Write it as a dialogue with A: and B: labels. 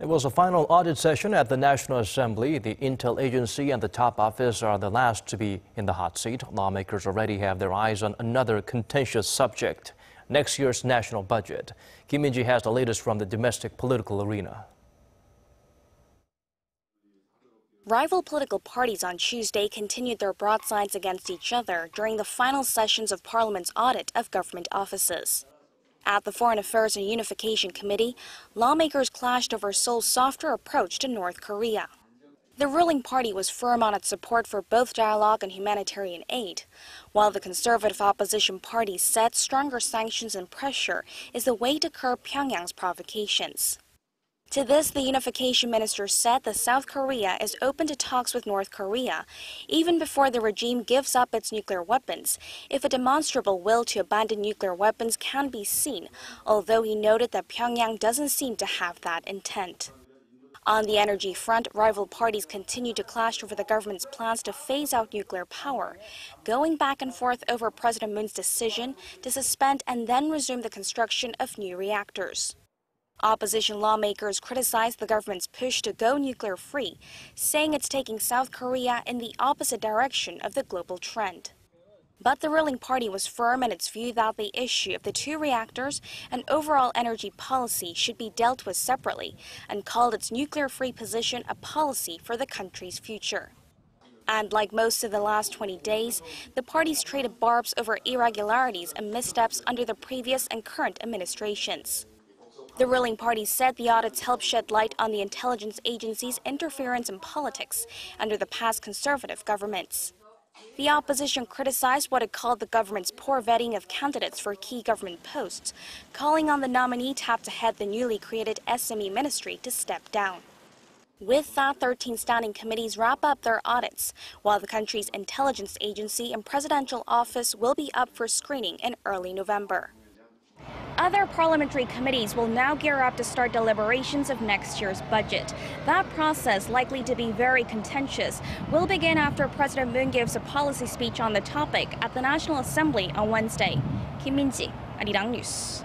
A: It was a final audit session at the National Assembly. The Intel Agency and the top office are the last to be in the hot seat. Lawmakers already have their eyes on another contentious subject, next year's national budget. Minji has the latest from the domestic political arena.
B: Rival political parties on Tuesday continued their broadsides against each other during the final sessions of Parliament's audit of government offices. At the Foreign Affairs and Unification Committee, lawmakers clashed over Seoul's softer approach to North Korea. The ruling party was firm on its support for both dialogue and humanitarian aid, while the conservative opposition party said stronger sanctions and pressure is the way to curb Pyongyang's provocations. To this, the unification minister said that South Korea is open to talks with North Korea, even before the regime gives up its nuclear weapons, if a demonstrable will to abandon nuclear weapons can be seen, although he noted that Pyongyang doesn't seem to have that intent. On the energy front, rival parties continue to clash over the government's plans to phase out nuclear power, going back and forth over President Moon's decision to suspend and then resume the construction of new reactors. Opposition lawmakers criticized the government's push to go nuclear-free, saying it's taking South Korea in the opposite direction of the global trend. But the ruling party was firm in its view that the issue of the two reactors and overall energy policy should be dealt with separately, and called its nuclear-free position a policy for the country's future. And like most of the last 20 days, the parties traded barbs over irregularities and missteps under the previous and current administrations. The ruling party said the audits help shed light on the intelligence agency's interference in politics under the past conservative governments. The opposition criticized what it called the government's poor vetting of candidates for key government posts, calling on the nominee to have to head the newly created SME ministry to step down. With that, 13 standing committees wrap up their audits, while the country's intelligence agency and presidential office will be up for screening in early November. Other parliamentary committees will now gear up to start deliberations of next year's budget. That process, likely to be very contentious, will begin after President Moon gives a policy speech on the topic at the National Assembly on Wednesday. Minji, Arirang News.